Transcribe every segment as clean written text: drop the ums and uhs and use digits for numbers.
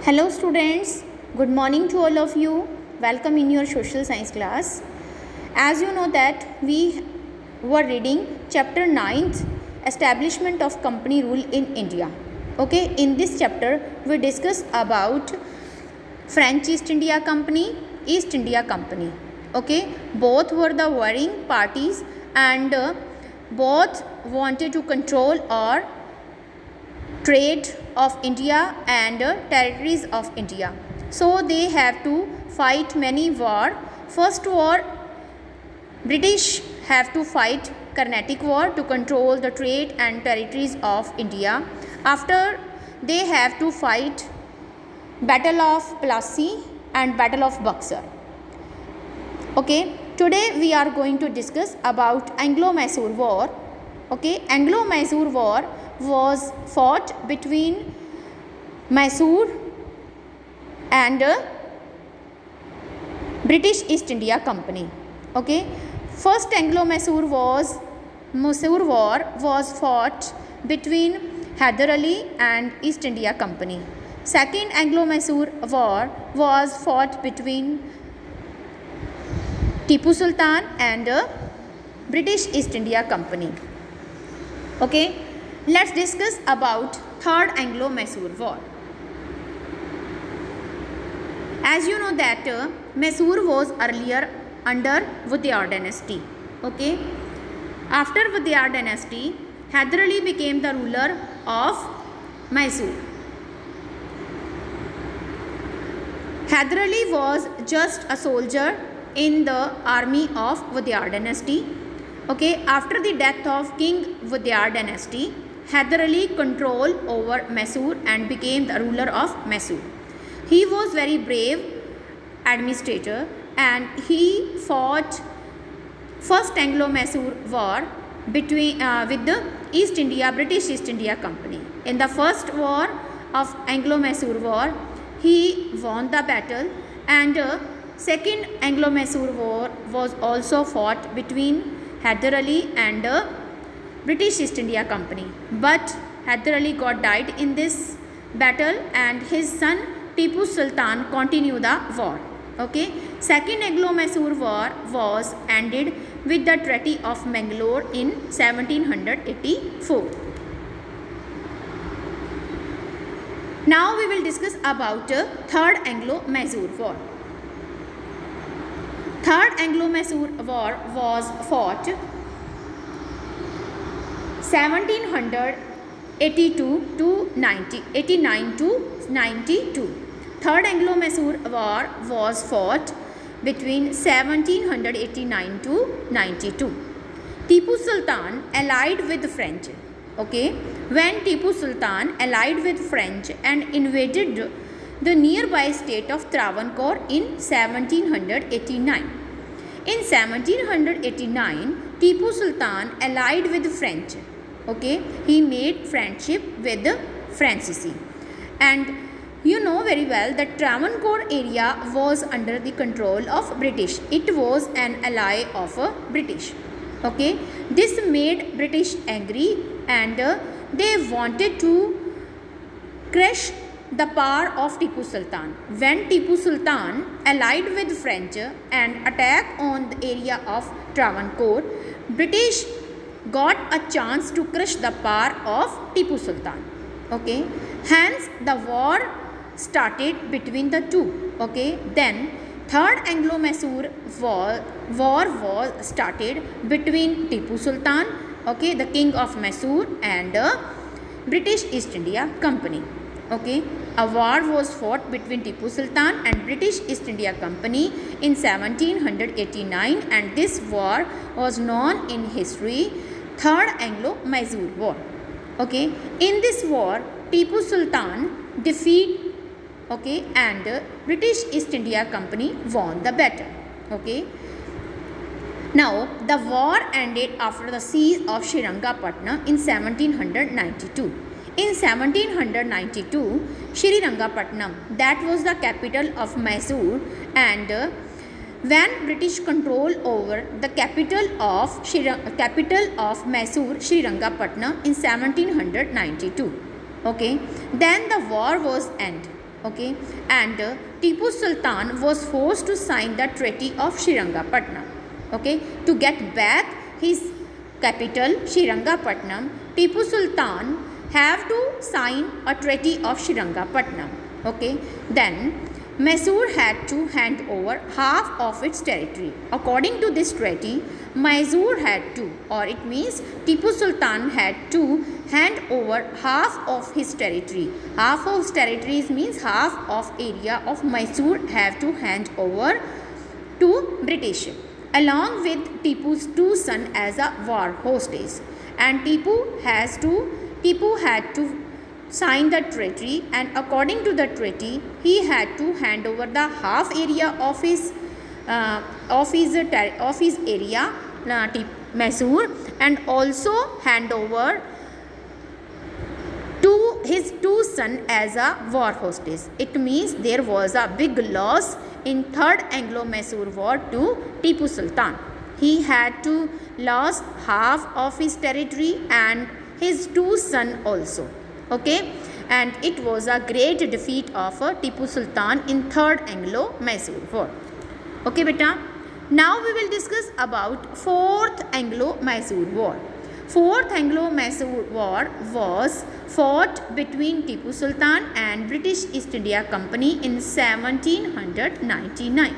Hello students, good morning to all of you. Welcome in your social science class. As you know that we were reading chapter 9th, establishment of company rule in India. Okay, in this chapter we discuss about French East India Company, East India Company. Okay, both were the warring parties and both wanted to control or trade of India and territories of India. So they have to fight many war. First war, British have to fight Carnatic War to control the trade and territories of India. After they have to fight Battle of Plassey and Battle of Buxar. Okay, today we are going to discuss about Anglo-Mysore War. Okay, Anglo-Mysore War was fought between Mysore and British East India Company. Okay, first Anglo-Mysore War was fought between Hyder Ali and East India Company. Second Anglo-Mysore War was fought between Tipu Sultan and British East India Company. Okay, let's discuss about Third Anglo-Mysore War. As you know that Mysore was earlier under Wadiyar dynasty. Okay, after Wadiyar dynasty, Hyder Ali became the ruler of Mysore. Hyder Ali was just a soldier in the army of Wadiyar dynasty. Okay, after the death of King Wadiyar dynasty, Hyder Ali controlled over Mysore and became the ruler of Mysore. He was very brave administrator and he fought first Anglo-Mysore War between with the British East India Company. In the first war of Anglo-Mysore War, he won the battle, and second Anglo-Mysore War was also fought between Hyder Ali and British East India Company. But Hyder Ali died in this battle and his son Tipu Sultan continued the war. Okay, second Anglo-Mysore War was ended with the Treaty of Mangalore in 1784. Now we will discuss about Third Anglo-Mysore War. Third Anglo-Mysore War was fought 1782 to 89 to 92. Third Anglo-Mysore War was fought between 1789 to 92. Tipu Sultan allied with French. Okay, when Tipu Sultan allied with French and invaded the nearby state of Travancore in 1789. In 1789, Tipu Sultan allied with French. Okay, he made friendship with Francis. And you know very well that Travancore area was under the control of British. It was an ally of British. Okay, this made British angry and they wanted to crush the power of Tipu Sultan. When Tipu Sultan allied with French and attacked on the area of Travancore, British got a chance to crush the power of Tipu Sultan. Okay, hence the war started between the two. Okay, then Third Anglo-Mysore war was started between Tipu Sultan, okay, the king of Mysore, and British East India Company. Okay, a war was fought between Tipu Sultan and British East India Company in 1789, and this war was known in history Third Anglo-Mysore War. Okay, in this war Tipu Sultan defeated, okay, and British East India Company won the battle. Okay, now the war ended after the siege of Srirangapatna in 1792. In 1792, Srirangapatnam, that was the capital of Mysore, and when British control over the capital of Mysore, Srirangapatna in 1792. Okay, then the war was end. Okay, and Tipu Sultan was forced to sign the Treaty of Srirangapatnam. Okay, to get back his capital Srirangapatnam, Tipu Sultan have to sign a Treaty of Srirangapatnam. Okay, then Mysore had to hand over half of its territory. According to this treaty, Mysore had to, or it means Tipu Sultan had to hand over half of his territory. Half of territories means half of area of Mysore have to hand over to British, along with Tipu's two sons as a war hostage. And Tipu had to sign the treaty, and according to the treaty he had to hand over the half area of his area, Mysore, and also hand over to his two sons as a war hostage. It means there was a big loss in Third Anglo-Mysore War to Tipu Sultan. He had to lose half of his territory and his two sons also. Okay, and it was a great defeat of Tipu Sultan in Third Anglo-Mysore War. Okay beta, now we will discuss about Fourth Anglo-Mysore War. Fourth Anglo-Mysore War was fought between Tipu Sultan and British East India Company in 1799.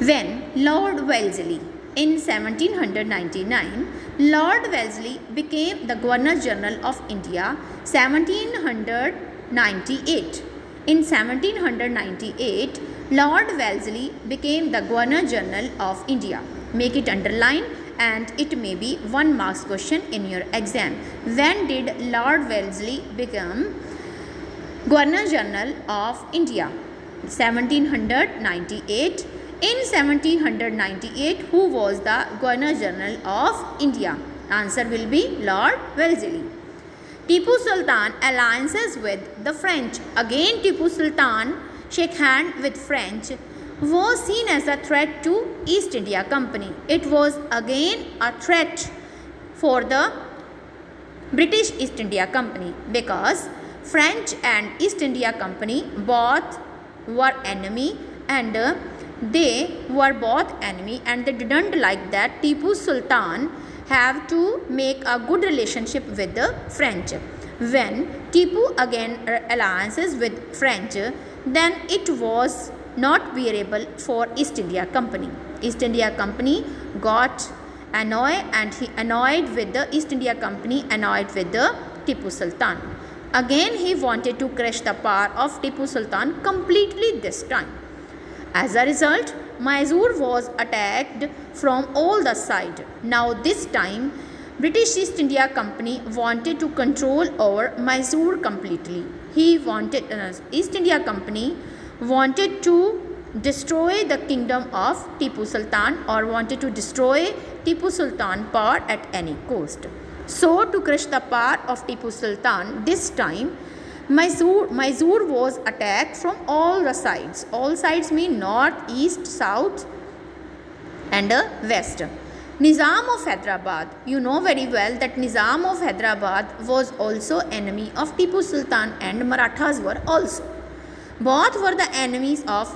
When Lord Wellesley in 1799, Lord Wellesley became the Governor General of India 1798. In 1798, Lord Wellesley became the Governor General of India. Make it underline, and it may be 1 marks question in your exam. When did Lord Wellesley become Governor General of India? 1798. In 1798, who was the Governor General of India? Answer will be Lord Wellesley. Tipu Sultan alliances with the French. Again Tipu Sultan shake hand with French was seen as a threat to East India Company. It was again a threat for the British East India Company because French and East India Company both were enemy, and they didn't like that Tipu Sultan have to make a good relationship with the French. When Tipu again alliances with French, then it was not bearable for East India Company. East India Company got annoyed, and he annoyed with the East India Company, annoyed with the Tipu Sultan. Again he wanted to crush the power of Tipu Sultan completely this time. As a result, Mysore was attacked from all the sides. Now this time, British East India Company wanted to control over Mysore completely. East India Company wanted to destroy the kingdom of Tipu Sultan, or wanted to destroy Tipu Sultan power at any cost. So to crush the power of Tipu Sultan, this time Mysore was attacked from all the sides. All sides mean north, east, south and west. Nizam of Hyderabad. You know very well that Nizam of Hyderabad was also enemy of Tipu Sultan, and Marathas were also. Both were the enemies of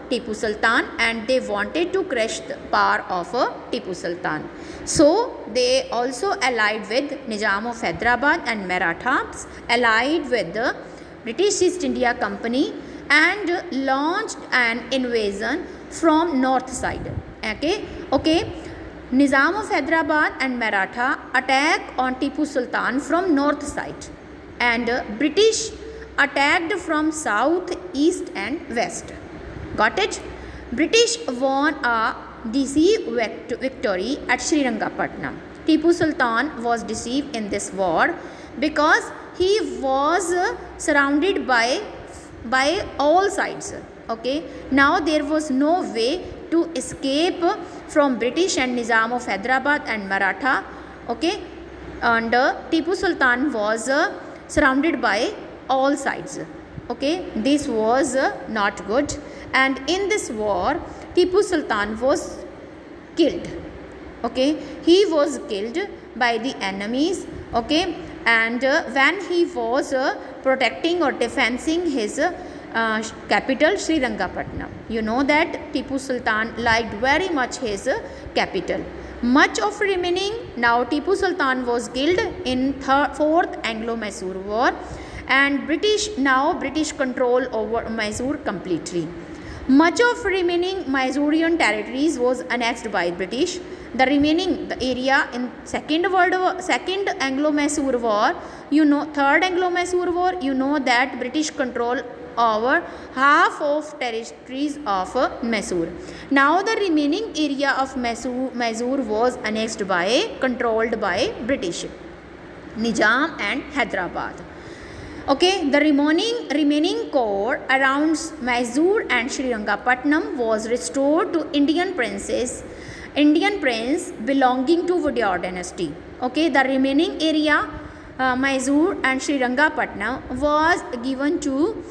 Tipu Sultan, and they wanted to crush the power of Tipu Sultan. So they also allied with Nizam of Hyderabad, and Marathas allied with the British East India Company and launched an invasion from north side. Okay. Nizam of Hyderabad and Maratha attack on Tipu Sultan from north side, and British attacked from south, east and west. Got it? British won a decisive victory at Srirangapatnam. Tipu Sultan was deceived in this war because he was surrounded by all sides. Okay. Now there was no way to escape from British and Nizam of Hyderabad and Maratha. Okay. And Tipu Sultan was surrounded by all sides. Okay. This was not good, and in this war Tipu Sultan was killed. Okay. He was killed by the enemies. Okay. and when he was protecting or defending his capital Srirangapatnam. You know that Tipu Sultan liked very much his capital. Much of remaining, now Tipu Sultan was killed in 4th Anglo-Mysore War, and British control over Mysore completely. Much of remaining Mysorean territories was annexed by British. The remaining area in Second Anglo-Mysore War, you know, Third Anglo-Mysore War, you know that British control over half of territories of Mysore. Now the remaining area of Mysore was controlled by British, Nizam and Hyderabad. Okay, the remaining core around Mysore and Srirangapatnam was restored to Indian prince belonging to Wadiyar dynasty. Okay, the remaining area Mysore and Srirangapatnam was given to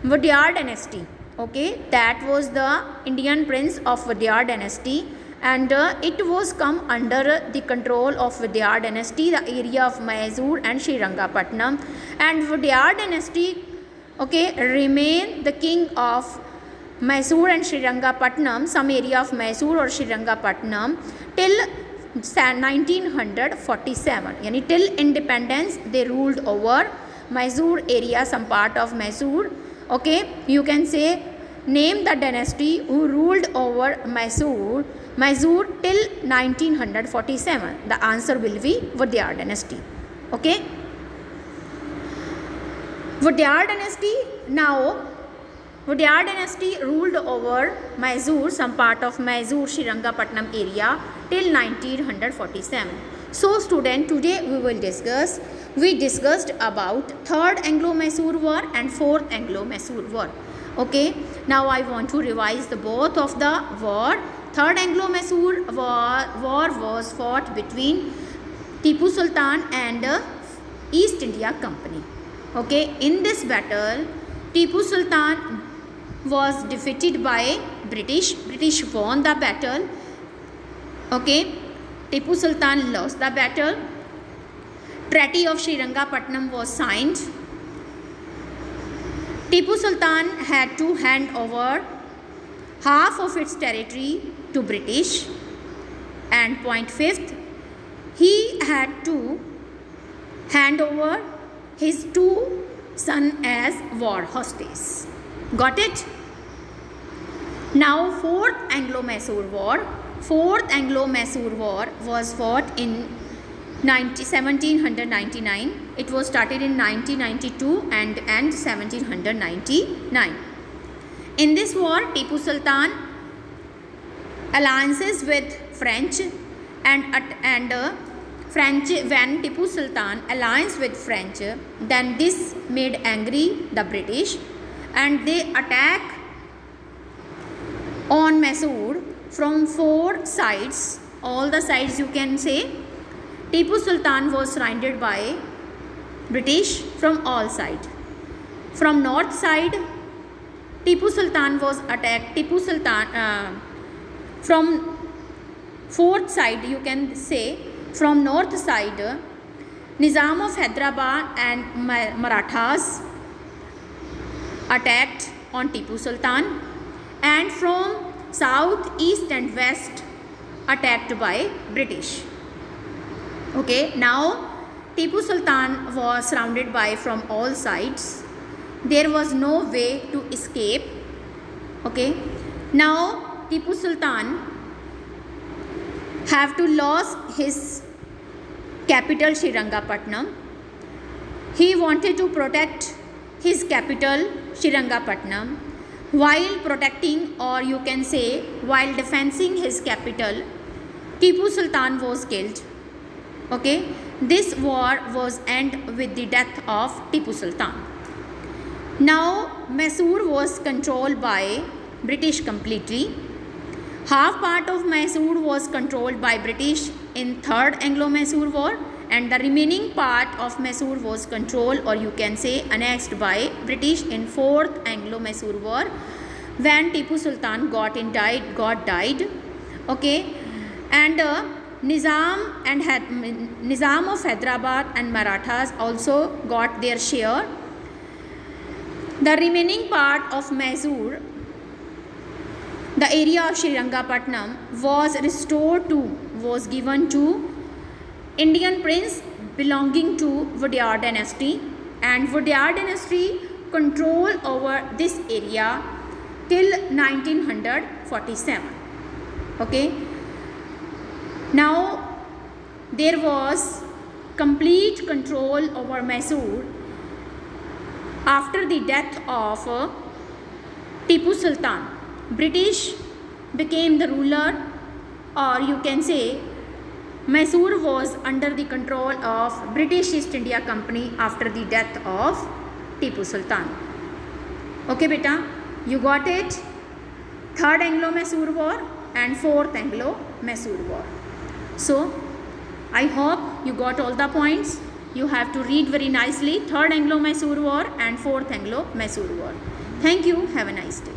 Wadiyar dynasty. Okay, that was the Indian prince of Wadiyar dynasty, and it was come under the control of Wadiyar dynasty, the area of Mysore and Srirangapatnam. And Wadiyar dynasty, okay, remain the king of Mysore and Srirangapatnam, some area of Mysore or Srirangapatnam, till 1947. Yani till independence they ruled over Mysore area, some part of Mysore. Okay, you can say, name the dynasty who ruled over Mysore till 1947. The answer will be Wadiyar dynasty. Okay, Wadiyar dynasty. Now Wadiyar dynasty ruled over Mysore, some part of Mysore Srirangapatnam area, till 1947. So student, today we discussed about 3rd Anglo-Mysore War and 4th Anglo-Mysore War. Okay, now I want to revise the both of the war. 3rd Anglo-Mysore war was fought between Tipu Sultan and East India Company. Okay, in this battle Tipu Sultan was defeated by British. British won the battle. Okay, Tipu Sultan lost the battle. Treaty of Srirangapatnam was signed. Tipu Sultan had to hand over half of its territory to British, and point 5th, he had to hand over his 2 sons as war hostages. Got it? Now 4th Anglo-Mysore War. 4th Anglo-Mysore War was fought in 1799. It was started in 1992 and 1799. In this war, Tipu Sultan alliances with French and French. When Tipu Sultan alliance with French, then this made angry the British, and they attack on Mysore from 4 sides. All the sides you can say. Tipu Sultan was surrounded by British from all sides. From north side, Tipu Sultan was attacked. From 4th side, you can say, from north side, Nizam of Hyderabad and Marathas attacked on Tipu Sultan, and from south, east and west attacked by British. Okay, now Tipu Sultan was surrounded by from all sides. There was no way to escape. Okay, now Tipu Sultan have to lose his capital Srirangapatnam. He wanted to protect his capital Srirangapatnam. While protecting, or you can say while defending his capital, Tipu Sultan was killed. Okay, this war was end with the death of Tipu Sultan. Now Mysore was controlled by British completely. Half part of Mysore was controlled by British in 3rd Anglo-Mysore War, and the remaining part of Mysore was controlled, or you can say annexed, by British in 4th Anglo-Mysore War, when Tipu Sultan got died. Okay, and Nizam of Hyderabad and Marathas also got their share. The remaining part of Mysore, the area of Srirangapatnam, was given to Indian prince belonging to Wadiyar dynasty, and Wadiyar dynasty control over this area till 1947. Okay. Now there was complete control over Mysore after the death of Tipu Sultan. British became the ruler, or you can say Mysore was under the control of British East India Company after the death of Tipu Sultan. Okay beta, you got it? Third Anglo-Mysore War and fourth Anglo-Mysore War. So I hope you got all the points. You have to read very nicely Third Anglo-Mysore War and Fourth Anglo-Mysore War. Thank you. Have a nice day.